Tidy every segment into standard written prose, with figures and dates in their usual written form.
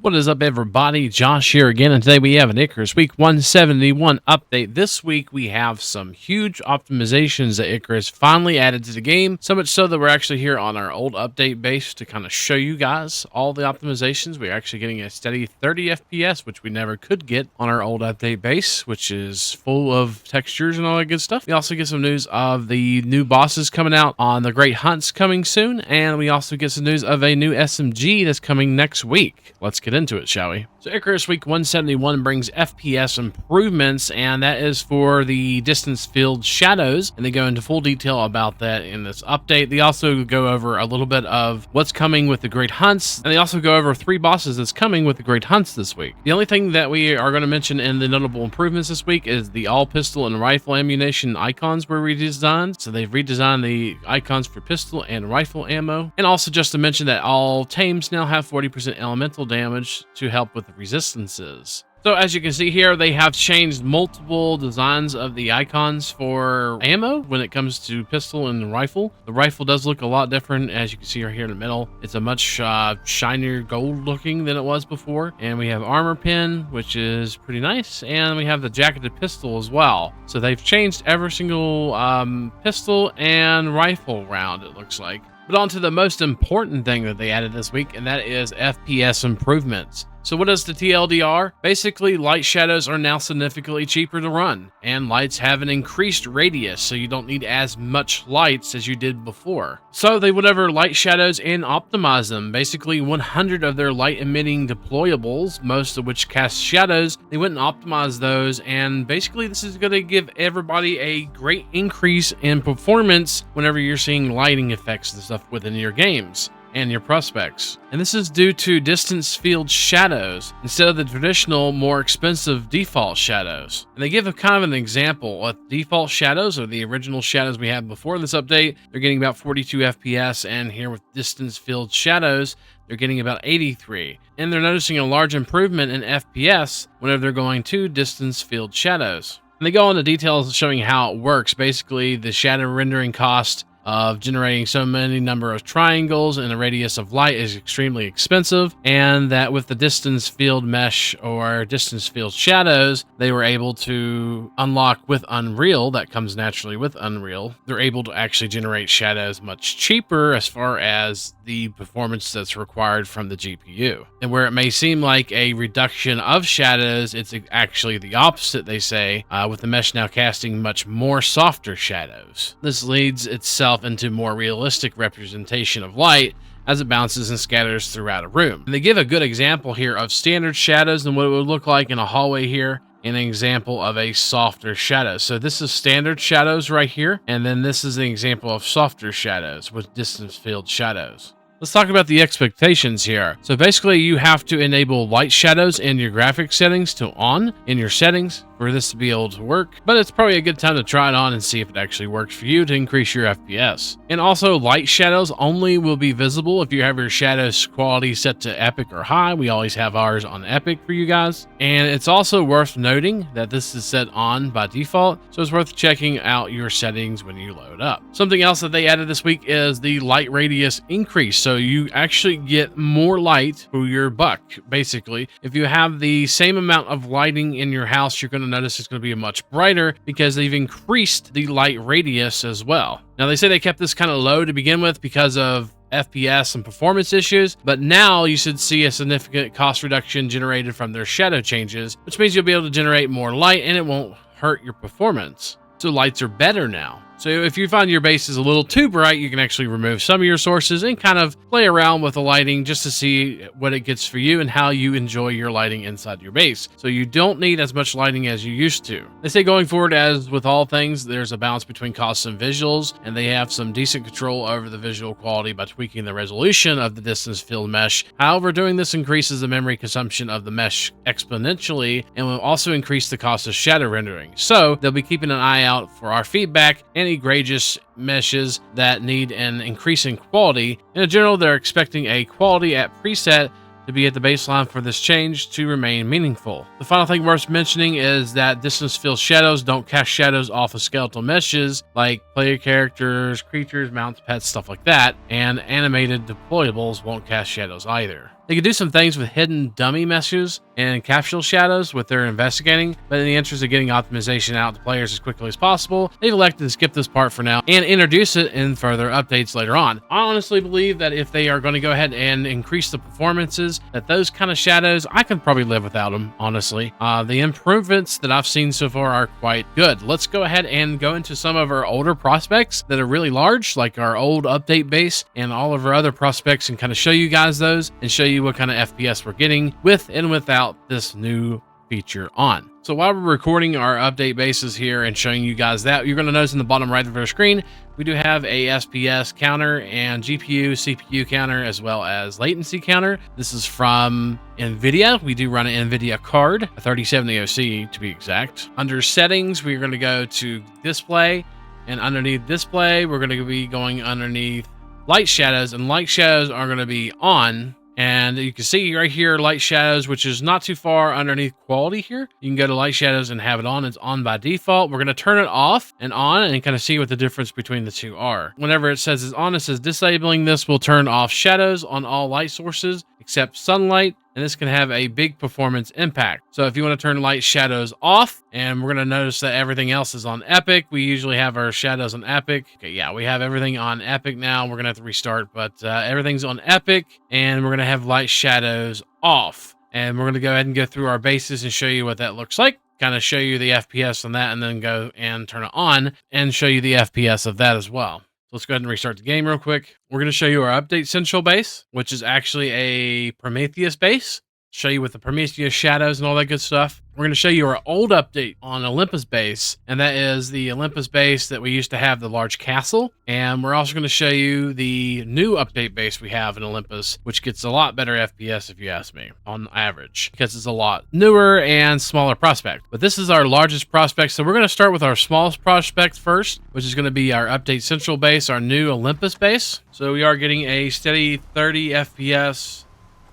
What is up, everybody? Josh here again, and today we have an Icarus Week 171 update. This week we have some huge optimizations that Icarus finally added to the game, so much so that we're actually here on our old update base to kind of show you guys all the optimizations. We're actually getting a steady 30 FPS, which we never could get on our old update base, which is full of textures and all that good stuff. We also get some news of the new bosses coming out on the Great Hunts coming soon, and we also get some news of a new SMG that's coming next week. Let's get into it, shall we? So Icarus Week 171 brings FPS improvements, and that is for the distance field shadows, and they go into full detail about that in this update. They also go over a little bit of what's coming with the Great Hunts, and they also go over 3 bosses that's coming with the Great Hunts this week. The only thing that we are going to mention in the notable improvements this week is the all pistol and rifle ammunition icons were redesigned. So they've redesigned the icons for pistol and rifle ammo, and also just to mention that all tames now have 40% elemental damage to help with the resistances. So as you can see here, they have changed multiple designs of the icons for ammo when it comes to pistol and rifle. The rifle does look a lot different, as you can see right here in the middle. It's a much shinier gold looking than it was before. And we have armor pin, which is pretty nice. And we have the jacketed pistol as well. So they've changed every single pistol and rifle round, it looks like. But on to the most important thing that they added this week, and that is FPS improvements. So what is the TLDR? Basically, light shadows are now significantly cheaper to run, and lights have an increased radius, so you don't need as much lights as you did before. So they went over light shadows and optimized them. Basically, 100 of their light emitting deployables, most of which cast shadows, they went and optimized those, and basically this is going to give everybody a great increase in performance whenever you're seeing lighting effects and stuff within your games and your prospects. And this is due to distance field shadows instead of the traditional, more expensive default shadows. And they give a kind of an example of default shadows, or the original shadows we had before this update. They're getting about 42 FPS, and here with distance field shadows, they're getting about 83. And they're noticing a large improvement in FPS whenever they're going to distance field shadows. And they go into details showing how it works. Basically, the shadow rendering cost of generating so many number of triangles in a radius of light is extremely expensive, and that with the distance field mesh or distance field shadows, they were able to unlock with Unreal. That comes naturally with Unreal. They're able to actually generate shadows much cheaper as far as the performance that's required from the GPU. And where it may seem like a reduction of shadows, it's actually the opposite, they say, with the mesh now casting much more softer shadows. This leads itself into more realistic representation of light as it bounces and scatters throughout a room. And they give a good example here of standard shadows and what it would look like in a hallway here, and an example of a softer shadow. So this is standard shadows right here, and then this is an example of softer shadows with distance field shadows. Let's talk about the expectations here. So basically, you have to enable light shadows in your graphics settings to on in your settings for this to be able to work, but it's probably a good time to try it on and see if it actually works for you to increase your FPS. And also, light shadows only will be visible if you have your shadows quality set to epic or high. We always have ours on epic for you guys. And it's also worth noting that this is set on by default, so it's worth checking out your settings when you load up. Something else that they added this week is the light radius increase. So you actually get more light for your buck, basically. If you have the same amount of lighting in your house, you're going to notice it's going to be much brighter because they've increased the light radius as well. Now, they say they kept this kind of low to begin with because of FPS and performance issues, but now you should see a significant cost reduction generated from their shadow changes, which means you'll be able to generate more light and it won't hurt your performance. So lights are better now. So if you find your base is a little too bright, you can actually remove some of your sources and kind of play around with the lighting just to see what it gets for you and how you enjoy your lighting inside your base. So you don't need as much lighting as you used to. They say going forward, as with all things, there's a balance between costs and visuals, and they have some decent control over the visual quality by tweaking the resolution of the distance field mesh. However, doing this increases the memory consumption of the mesh exponentially and will also increase the cost of shadow rendering. So they'll be keeping an eye out for our feedback and egregious meshes that need an increase in quality. In general, they're expecting a quality at preset to be at the baseline for this change to remain meaningful. The final thing worth mentioning is that distance field shadows don't cast shadows off of skeletal meshes like player characters, creatures, mounts, pets, stuff like that, and animated deployables won't cast shadows either. They could do some things with hidden dummy meshes and capsule shadows with their investigating, but in the interest of getting optimization out to players as quickly as possible, they've elected to skip this part for now and introduce it in further updates later on. I honestly believe that if they are going to go ahead and increase the performances, that those kind of shadows, I can probably live without them, honestly. The improvements that I've seen so far are quite good. Let's go ahead and go into some of our older prospects that are really large, like our old update base and all of our other prospects, and kind of show you guys those and show you what kind of FPS we're getting with and without this new feature on. So while we're recording our update bases here and showing you guys that, you're going to notice in the bottom right of our screen, we do have a SPS counter and GPU, CPU counter, as well as latency counter. This is from NVIDIA. We do run an NVIDIA card, a 3070 OC to be exact. Under settings, we're going to go to display, and underneath display, we're going to be going underneath light shadows, and light shadows are going to be on. And you can see right here, light shadows, which is not too far underneath quality here. You can go to light shadows and have it on. It's on by default. We're going to turn it off and on and kind of see what the difference between the two are. Whenever it says it's on, it says disabling this will turn off shadows on all light sources except sunlight, and this can have a big performance impact. So if you want to turn light shadows off, and we're going to notice that everything else is on epic. We usually have our shadows on epic. Okay, yeah, we have everything on epic now. We're going to have to restart, but everything's on epic, and we're going to have light shadows off. And we're going to go ahead and go through our bases and show you what that looks like. Kind of show you the FPS on that, and then go and turn it on and show you the FPS of that as well. So let's go ahead and restart the game real quick. We're going to show you our update central base, which is actually a Prometheus base. Show you with the Prometheus shadows and all that good stuff. We're going to show you our old update on Olympus base, and that is the Olympus base that we used to have, the large castle. And we're also going to show you the new update base we have in Olympus, which gets a lot better FPS if you ask me, on average, because it's a lot newer and smaller prospect. But this is our largest prospect, so we're going to start with our smallest prospect first, which is going to be our update central base, our new Olympus base. So we are getting a steady 30 FPS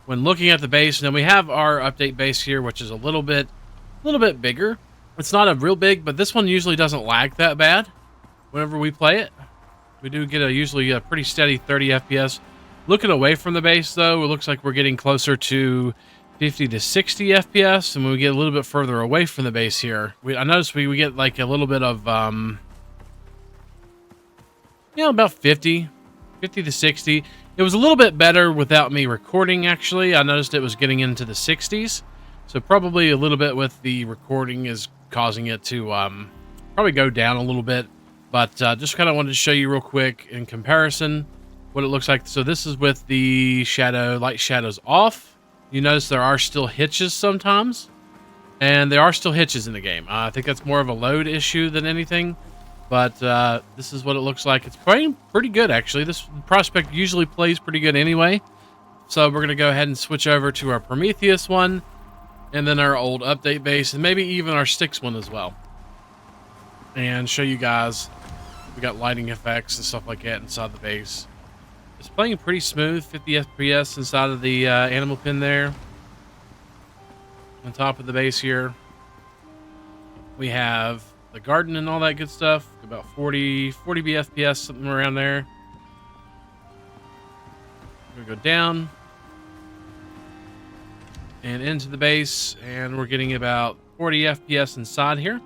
when looking at the base. And then we have our update base here, which is a little bit bigger. It's not a real big, but this one usually doesn't lag that bad whenever we play it. We do get usually a pretty steady 30 FPS. Looking away from the base, though, it looks like we're getting closer to 50 to 60 FPS. And when we get a little bit further away from the base here, I noticed we get like a little bit of, about 50 to 60. It was a little bit better without me recording, actually. I noticed it was getting into the 60s. So probably a little bit with the recording is causing it to probably go down a little bit. But just kind of wanted to show you real quick in comparison what it looks like. So this is with the light shadows off. You notice there are still hitches sometimes. And there are still hitches in the game. I think that's more of a load issue than anything. But this is what it looks like. It's playing pretty good, actually. This prospect usually plays pretty good anyway. So we're going to go ahead and switch over to our Prometheus one, and then our old update base, and maybe even our Styx one as well. And show you guys, we got lighting effects and stuff like that inside the base. It's playing pretty smooth, 50 FPS inside of the animal pin there. On top of the base here, we have the garden and all that good stuff, about 40 FPS, something around there. We're gonna go down and into the base, and we're getting about 40 FPS inside here.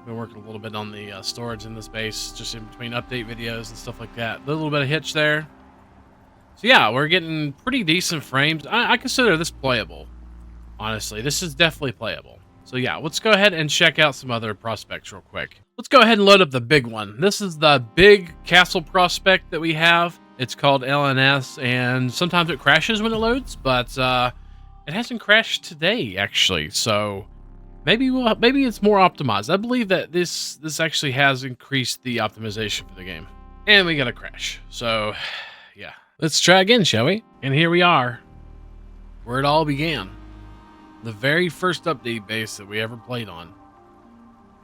Been working a little bit on the storage in this base, just in between update videos and stuff like that. A little bit of hitch there. So yeah, we're getting pretty decent frames. I consider this playable. Honestly, this is definitely playable. So yeah, let's go ahead and check out some other prospects real quick. Let's go ahead and load up the big one. This is the big castle prospect that we have. It's called LNS, and sometimes it crashes when it loads, but it hasn't crashed today, actually. So maybe it's more optimized. I believe that this actually has increased the optimization for the game. And we got a crash. So yeah, let's try again, shall we? And here we are, where it all began. The very first update base that we ever played on.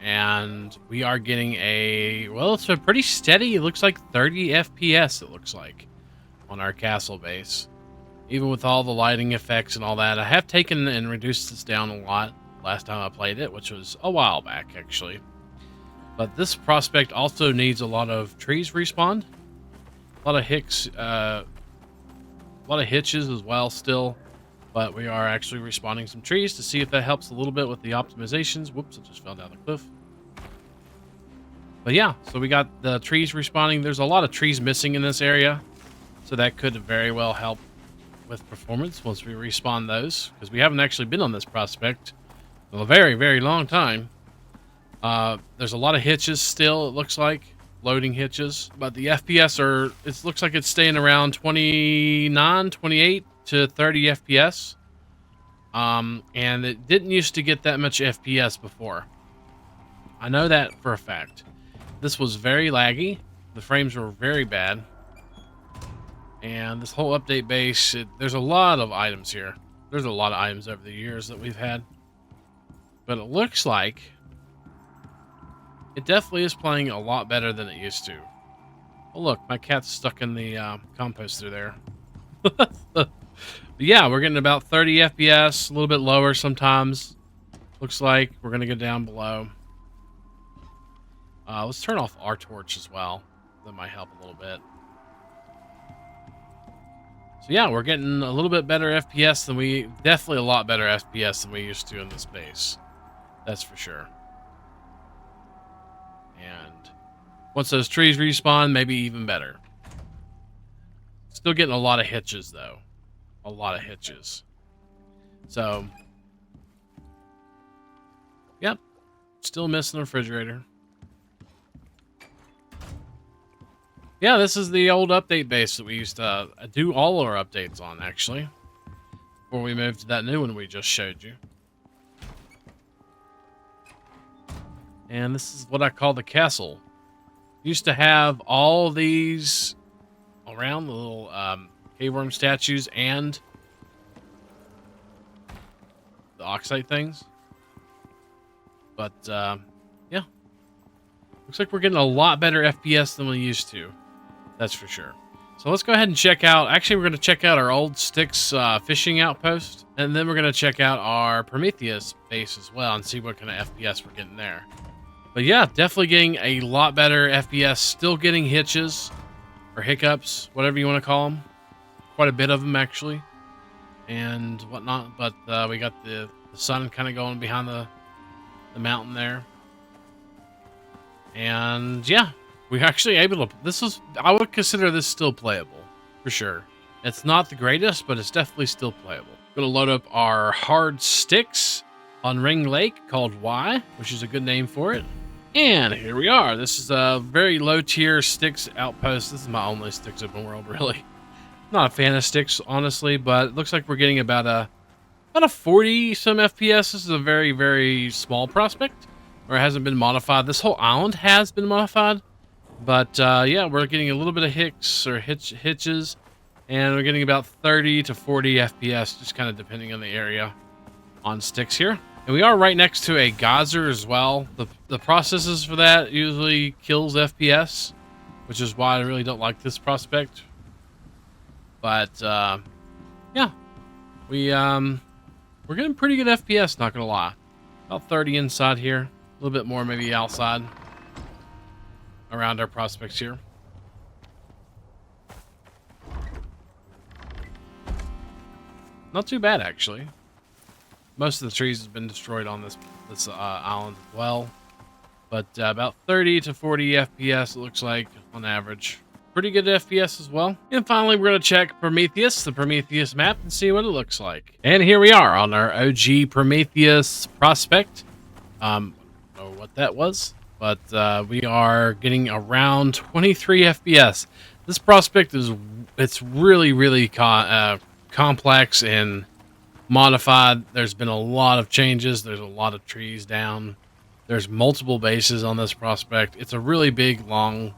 And we are getting it's a pretty steady, it looks like 30 FPS, it looks like, on our castle base. Even with all the lighting effects and all that. I have taken and reduced this down a lot last time I played it, which was a while back, actually. But this prospect also needs a lot of trees respawned. A lot of hicks, A lot of hitches as well still, but we are actually respawning some trees to see if that helps a little bit with the optimizations. Whoops, I just fell down the cliff. But yeah, so we got the trees respawning. There's a lot of trees missing in this area, so that could very well help with performance once we respawn those, because we haven't actually been on this prospect in a very, very long time. There's a lot of hitches still, it looks like. Loading hitches. But the FPS it looks like it's staying around 29, 28 to 30 FPS. And it didn't used to get that much FPS before. I know that for a fact. This was very laggy. The frames were very bad. And this whole update base, there's a lot of items here. There's a lot of items over the years that we've had. But it looks like it definitely is playing a lot better than it used to. Oh, look, my cat's stuck in the composter there. But yeah, we're getting about 30 FPS, a little bit lower sometimes. Looks like we're going to go down below. Let's turn off our torch as well. That might help a little bit. So yeah, we're getting a little bit better FPS than definitely a lot better FPS than we used to in this base. That's for sure. And once those trees respawn, maybe even better. Still getting a lot of hitches though. A lot of hitches. So, yep. Still missing the refrigerator. Yeah, this is the old update base that we used to do all our updates on, actually. Before we moved to that new one we just showed you. And this is what I call the castle. Used to have all these around, the little cave worm statues and the oxide things. But, yeah. Looks like we're getting a lot better FPS than we used to. That's for sure. So let's go ahead and check out... Actually, we're going to check out our old Styx fishing outpost. And then we're going to check out our Prometheus base as well and see what kind of FPS we're getting there. But yeah, definitely getting a lot better FPS. Still getting hitches or hiccups, whatever you want to call them. Quite a bit of them, actually. And whatnot. But we got the sun kind of going behind the mountain there. And yeah, we're actually able to... I would consider this still playable, for sure. It's not the greatest, but it's definitely still playable. Going to load up our hard sticks on Ring Lake called Y, which is a good name for it. And here we are. This is a very low tier Styx outpost. This is my only Styx open world, really. Not a fan of Styx, honestly, but it looks like we're getting about a 40 some FPS. This is a very, very small prospect, or it hasn't been modified. This whole island has been modified, but yeah, we're getting a little bit of hitches, and we're getting about 30 to 40 FPS, just kind of depending on the area on Styx here. And we are right next to a geyser as well. The processes for that usually kills FPS, which is why I really don't like this prospect. But yeah, we're getting pretty good FPS, not gonna lie. About 30 inside here, a little bit more maybe outside around our prospects here. Not too bad, actually. Most of the trees have been destroyed on this island as well. But about 30 to 40 FPS, it looks like, on average. Pretty good FPS as well. And finally, we're going to check Prometheus, the Prometheus map, and see what it looks like. And here we are on our OG Prometheus prospect. I don't know what that was, but we are getting around 23 FPS. This prospect it's really, really complex and modified. There's been a lot of changes. There's a lot of trees down. There's multiple bases on this prospect. It's a really big, long...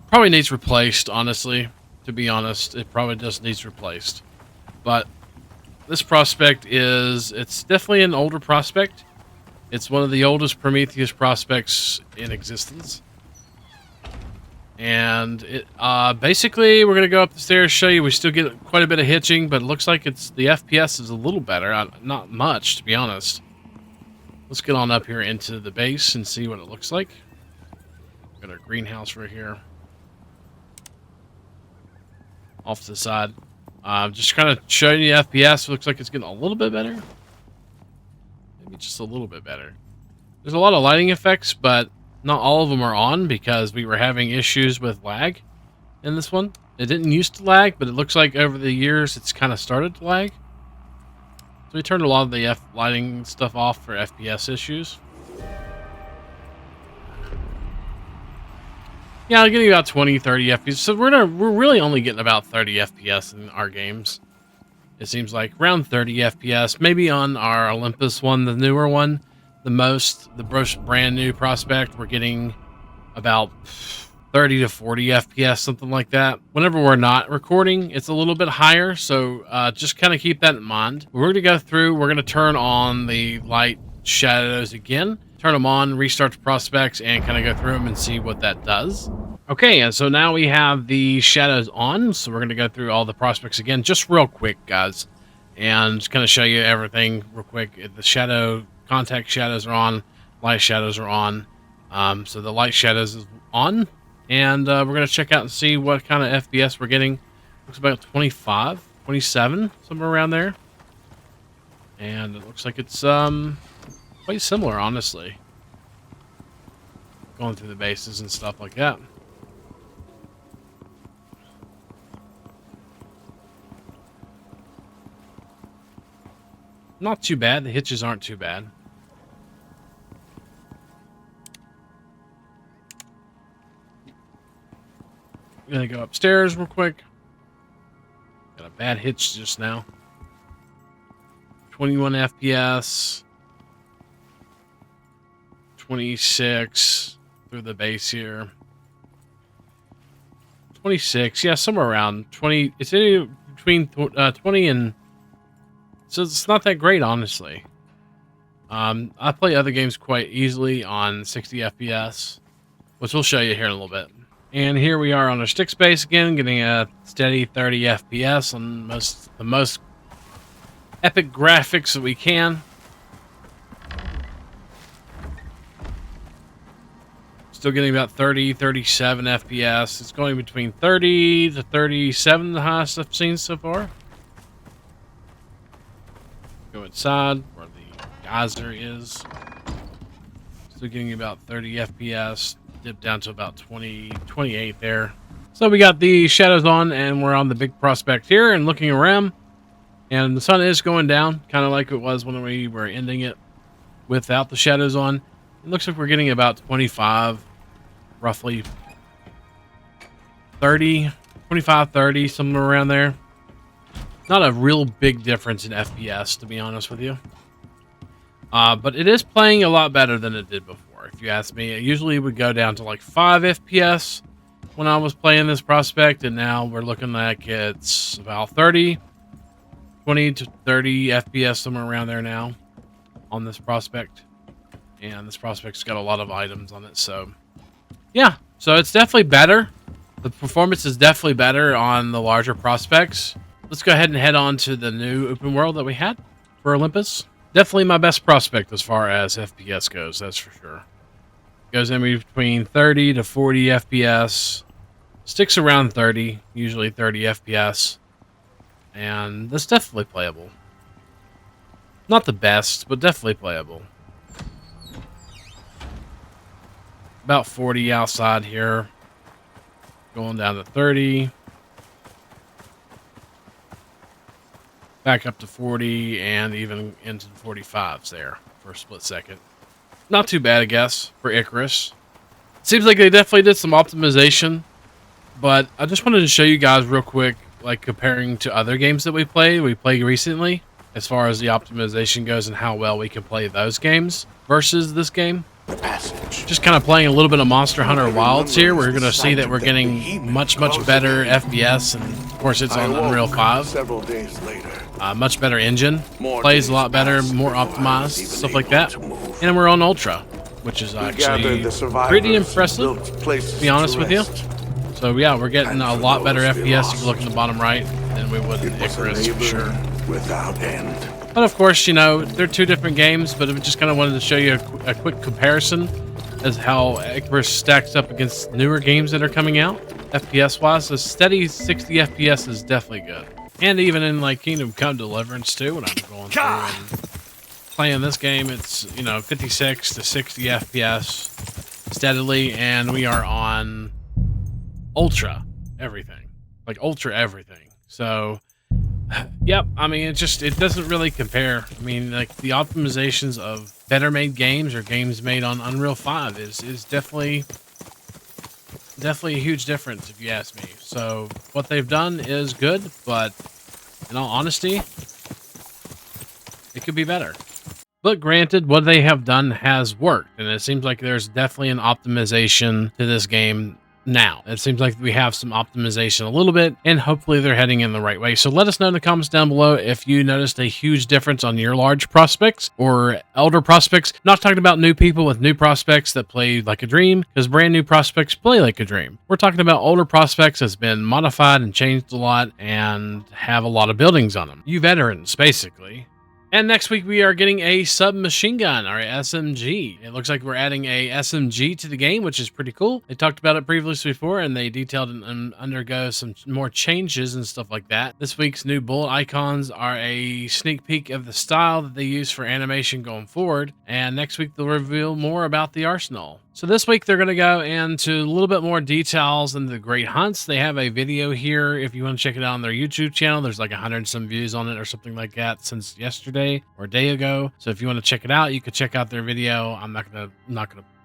Probably needs replaced, honestly. To be honest, it probably just needs replaced. But this prospect it's definitely an older prospect. It's one of the oldest Prometheus prospects in existence. And basically, we're going to go up the stairs, show you. We still get quite a bit of hitching, but it looks like the FPS is a little better. Not much, to be honest. Let's get on up here into the base and see what it looks like. Got our greenhouse right here. Off to the side. Just kind of showing you FPS. Looks like it's getting a little bit better. Maybe just a little bit better. There's a lot of lighting effects, but not all of them are on because we were having issues with lag in this one. It didn't used to lag, but it looks like over the years it's kind of started to lag. So we turned a lot of the lighting stuff off for FPS issues. Yeah, I'm getting about 20, 30 FPS. So we're really only getting about 30 FPS in our games. It seems like around 30 FPS. Maybe on our Olympus one, the newer one, the brand new prospect, we're getting about 30 to 40 FPS, something like that. Whenever we're not recording, it's a little bit higher. So just kind of keep that in mind. We're going to go through, we're going to turn on the light shadows again. Turn them on, restart the prospects, and kind of go through them and see what that does. Okay, and so now we have the shadows on, so we're going to go through all the prospects again, just real quick, guys, and just kind of show you everything real quick. The contact shadows are on, light shadows are on, so the light shadows is on, and we're going to check out and see what kind of FPS we're getting. Looks about 25, 27, somewhere around there, and it looks like it's quite similar, honestly. Going through the bases and stuff like that. Not too bad. The hitches aren't too bad. I'm gonna go upstairs real quick. Got a bad hitch just now. 21 FPS. 26 through the base here. 26, yeah, somewhere around 20. It's in between 20 and, so it's not that great, honestly. I play other games quite easily on 60 FPS, which we'll show you here in a little bit. And here we are on our stick space again, getting a steady 30 FPS on the most epic graphics that we can. Still getting about 30, 37 FPS. It's going between 30 to 37, the highest I've seen so far. Go inside where the geyser is. Still getting about 30 FPS. Dip down to about 20, 28 there. So we got the shadows on, and we're on the big prospect here and looking around. And the sun is going down, kind of like it was when we were ending it without the shadows on. It looks like we're getting about 25, roughly 30, 25, 30, somewhere around there. Not a real big difference in FPS, to be honest with you. But it is playing a lot better than it did before, if you ask me. It usually would go down to like 5 FPS when I was playing this prospect, and now we're looking like it's about 30, 20 to 30 FPS, somewhere around there now on this prospect. And this prospect's got a lot of items on it, so yeah. So it's definitely better. The performance is definitely better on the larger prospects. Let's go ahead and head on to the new open world that we had for Olympus. Definitely my best prospect as far as FPS goes, that's for sure. Goes in between 30 to 40 FPS. Sticks around 30, usually 30 FPS. And that's definitely playable. Not the best, but definitely playable. About 40 outside here. Going down to 30. Back up to 40 and even into the 45s there for a split second. Not too bad, I guess, for Icarus. Seems like they definitely did some optimization, but I just wanted to show you guys real quick, like comparing to other games that we played recently, as far as the optimization goes and how well we can play those games versus this game. Just kind of playing a little bit of Monster Hunter Wilds here. We're going to see that we're getting much better FPS, and of course it's on Unreal 5. Several days later. Much better engine, plays a lot better, more optimized, stuff like that. And we're on Ultra, which is actually pretty impressive, to be honest with you. So yeah, we're getting a lot better FPS if you look in the bottom right than we would in Icarus for sure. Without end. But of course, you know, they're two different games, but I just kind of wanted to show you a quick comparison as how Icarus stacks up against newer games that are coming out, FPS-wise. A steady 60 FPS is definitely good. And even in like Kingdom Come Deliverance too, when I'm going through and playing this game, it's 56 to 60 FPS steadily, and we are on ultra everything, like ultra everything. So yep, I mean, it doesn't really compare. I mean, like the optimizations of better made games or games made on Unreal 5 is definitely a huge difference if you ask me. So what they've done is good, but in all honesty, it could be better. But granted, what they have done has worked, and it seems like there's definitely an optimization to this game now. It seems like we have some optimization a little bit, and hopefully they're heading in the right way. So let us know in the comments down below if you noticed a huge difference on your large prospects or elder prospects. Not talking about new people with new prospects that play like a dream, because brand new prospects play like a dream. We're talking about older prospects that's been modified and changed a lot and have a lot of buildings on them. You veterans, basically. And next week we are getting a submachine gun, or SMG. It looks like we're adding a SMG to the game, which is pretty cool. They talked about it previously before, and they detailed and undergo some more changes and stuff like that. This week's new bullet icons are a sneak peek of the style that they use for animation going forward. And next week they'll reveal more about the arsenal. So this week they're going to go into a little bit more details into the Great Hunts. They have a video here if you want to check it out on their YouTube channel. There's like 100 some views on it or something like that since yesterday or a day ago. So if you want to check it out, you can check out their video. I'm not gonna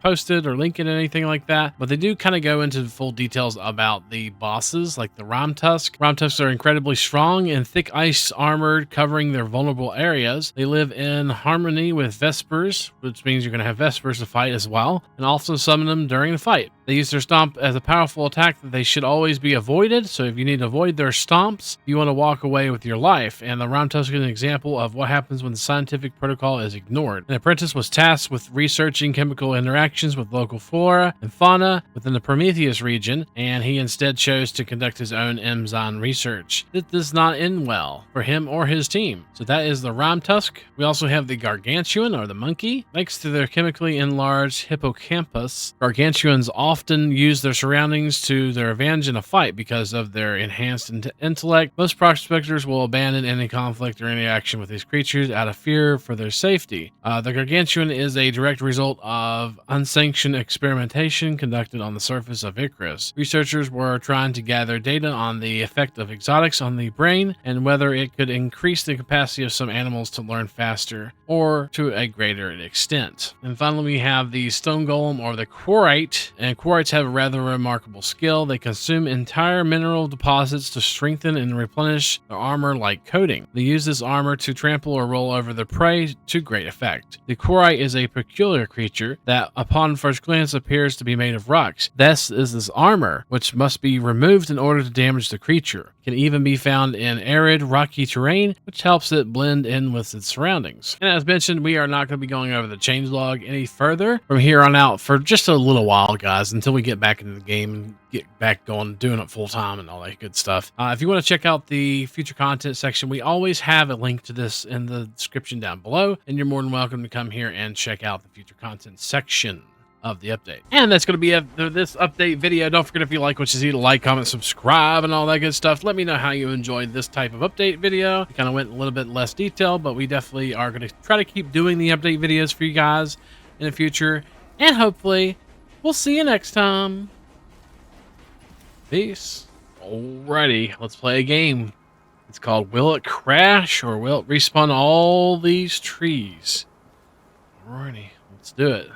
post it or link it or anything like that, but they do kind of go into full details about the bosses, like the Ram Tusk. Ram Tusks are incredibly strong and thick ice armored, covering their vulnerable areas. They live in harmony with Vespers, which means you're going to have Vespers to fight as well, and also summon them during the fight. They use their stomp as a powerful attack that they should always be avoided, so if you need to avoid their stomps, you want to walk away with your life. And the Ram Tusk is an example of what happens when the scientific protocol is ignored. An apprentice was tasked with researching chemical interactions with local flora and fauna within the Prometheus region, and he instead chose to conduct his own Enzyme research. This does not end well for him or his team. So that is the Ram Tusk. We also have the Gargantuan, or the monkey. Thanks to their chemically enlarged hippocampus, Gargantuans often use their surroundings to their advantage in a fight because of their enhanced intellect. Most prospectors will abandon any conflict or interaction with these creatures out of fear for their safety. The Gargantuan is a direct result of unsanctioned experimentation conducted on the surface of Icarus. Researchers were trying to gather data on the effect of exotics on the brain and whether it could increase the capacity of some animals to learn faster or to a greater extent. And finally, we have the Stone Golem, or the Quarite, and Quaritz have a rather remarkable skill. They consume entire mineral deposits to strengthen and replenish their armor like coating. They use this armor to trample or roll over their prey to great effect. The Quarite is a peculiar creature that, upon first glance, appears to be made of rocks. This is this armor, which must be removed in order to damage the creature. It can even be found in arid, rocky terrain, which helps it blend in with its surroundings. And as mentioned, we are not going to be going over the changelog any further from here on out for just a little while, guys, until we get back into the game and get back going, doing it full time and all that good stuff. If you want to check out the future content section, we always have a link to this in the description down below, and you're more than welcome to come here and check out the future content section of the update. And that's going to be it for this update video. Don't forget, if you like what you see, to like, comment, subscribe, and all that good stuff. Let me know how you enjoyed this type of update video. It kind of went a little bit less detail, but we definitely are going to try to keep doing the update videos for you guys in the future, and hopefully we'll see you next time. Peace. Alrighty, let's play a game. It's called Will It Crash or Will It Respawn All These Trees? Alrighty, let's do it.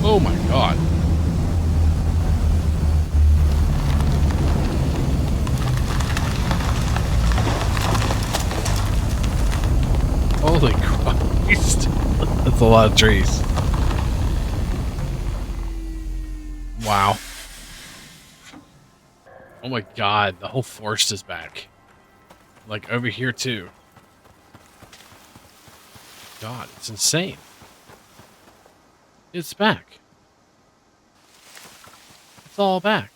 Oh my god. Holy Christ. That's a lot of trees. Wow. Oh my god, the whole forest is back. Like over here too. God, it's insane. It's back. It's all back.